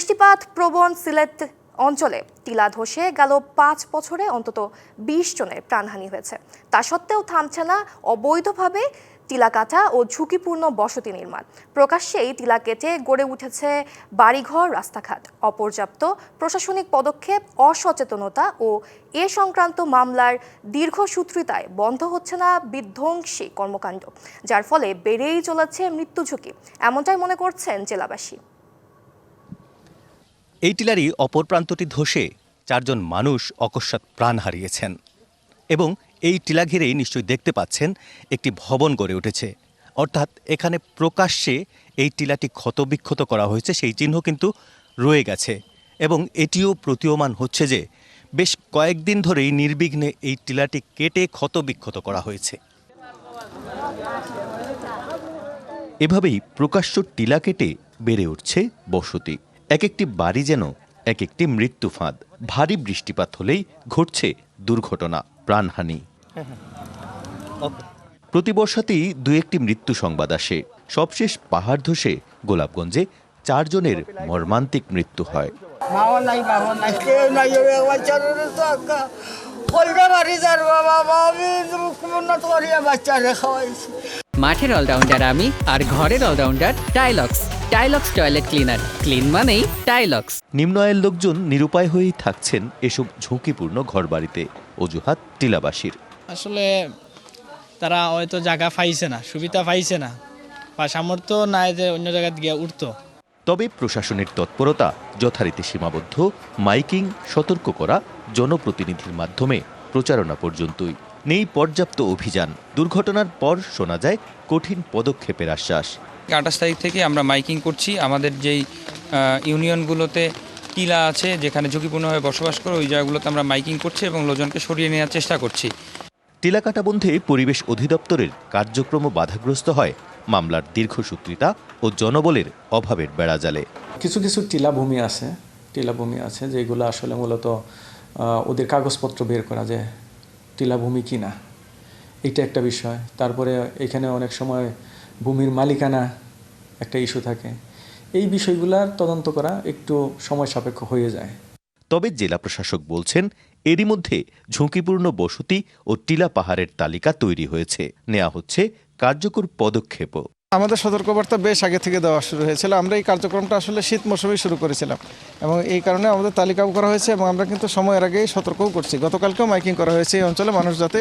বৃষ্টিপাত প্রবণ সিলেট অঞ্চলে টিলা ধসে গেল 5 বছরে অন্তত 20 জনের প্রাণহানি হয়েছে। তা সত্ত্বেও থামছে না অবৈধভাবে টিলা কাটা ও ঝুঁকিপূর্ণ বসতি নির্মাণ। প্রকাশ্যেই টিলা কেটে গড়ে উঠেছে বাড়িঘর, রাস্তাঘাট। অপর্যাপ্ত প্রশাসনিক পদক্ষেপ, অসচেতনতা ও এ সংক্রান্ত মামলার দীর্ঘসূত্রিতায় বন্ধ হচ্ছে না বিধ্বংসী কর্মকাণ্ড, যার ফলে বেড়েই চলেছে মৃত্যু ঝুঁকি। এমনটাই মনে করছেন জেলাবাসী। এই টিলারই অপর প্রান্তটি ধসে 4 জন মানুষ অকস্মাৎ প্রাণ হারিয়েছেন এবং এই টিলা ঘিরেই নিশ্চয়ই দেখতে পাচ্ছেন একটি ভবন গড়ে উঠেছে। অর্থাৎ এখানে প্রকাশ্যে এই টিলাটি ক্ষতবিক্ষত করা হয়েছে, সেই চিহ্ন কিন্তু রয়ে গেছে এবং এটিও প্রতীয়মান হচ্ছে যে বেশ কয়েকদিন ধরেই নির্বিঘ্নে এই টিলাটি কেটে ক্ষতবিক্ষত করা হয়েছে। এভাবেই প্রকাশ্য টিলা কেটে বেড়ে উঠছে বসতি। এক একটি বাড়ি যেন এক একটি মৃত্যু ফাঁদ। ভারী বৃষ্টিপাত হলেই ঘটছে দুর্ঘটনা, প্রাণহানি। প্রতি বর্ষাতেই 2-1টি মৃত্যু সংবাদ আসে। সবশেষ পাহাড় ধসে গোলাপগঞ্জে 4 জনের মর্মান্তিক মৃত্যু হয়। মাঠের অলরাউন্ডার আমি, আর ঘরের allrounder Tilex. Tilex toilet cleaner, clean মানেই টাইলক্স। নিম্ন আয়ের লোকজন নিরুপায় হয়েই থাকছেন এসব ঝুঁকিপূর্ণ ঘরবাড়িতে। অজুহাত টিলাবাসীর। আসলে তারা হয়তো জায়গা পাইছে না, সুবিধা পাইছে না, বা সামর্থ্য নাই যে অন্য জায়গায় গিয়ে উঠতো। তবে প্রশাসনের তৎপরতা যথারীতি সীমাবদ্ধ। মাইকিং, সতর্ক করা, জনপ্রতিনিধির মাধ্যমে প্রচারণা পর্যন্তই। নেই পর্যাপ্ত অভিযান। দুর্ঘটনার পর শোনা যায় কঠিন পদক্ষেপের আশ্বাস। 28 তারিখ থেকে আমরা মাইকিং করছি। আমাদের যেই ইউনিয়নগুলোতে টিলা আছে, যেখানে ঝুঁকিপূর্ণভাবে বসবাস করে, ওই জায়গাগুলোতে আমরা মাইকিং করছি এবং লোকজনকে সরিয়ে নেওয়ার চেষ্টা করছি। টিলা কাটা বন্ধে পরিবেশ অধিদপ্তরের কার্যক্রম বাধাগ্রস্ত হয় মামলার দীর্ঘসূত্রিতা ও জনবলের অভাবের বেড়াজালে। কিছু কিছু টিলাভূমি আছে যেগুলো আসলে মূলত ওদের কাগজপত্র বের করা যায় টিলাভূমি কিনা, এটা একটা বিষয়। তারপরে এখানে অনেক সময় ভূমির মালিকানা একটা ইস্যু থাকে। এই বিষয়গুলোর তদন্ত করা একটু সময় সাপেক্ষ হয়ে যায়। তবে জেলা প্রশাসক বলছেন এরই মধ্যে ঝুঁকিপূর্ণ বসতি ও টিলা পাহাড়ের তালিকা তৈরি হয়েছে, নেওয়া হচ্ছে কার্যকর পদক্ষেপও। আমাদের সতর্কবার্তা বেশ আগে থেকে দেওয়া শুরু হয়েছিল। আমরা এই কার্যক্রমটা আসলে শীত মৌসুমেই শুরু করেছিলাম এবং এই কারণে আমাদের তালিকাও করা হয়েছে এবং আমরা কিন্তু সময়ের আগেই সতর্কও করছি। গতকালকেও মাইকিং করা হয়েছে এই অঞ্চলে মানুষ যাতে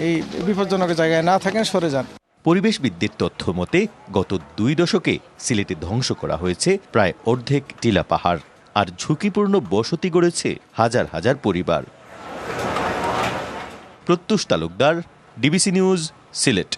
এই বিপজ্জনক জায়গায় না থাকেন, সরে যান। পরিবেশবিদদের তথ্য মতে গত 2 দশকে সিলেটে ধ্বংস করা হয়েছে প্রায় অর্ধেক টিলা পাহাড়, আর ঝুঁকিপূর্ণ বসতি গড়েছে হাজার হাজার পরিবার। প্রত্যুষ তালুকদার, ডিবিসি নিউজ, সিলেট।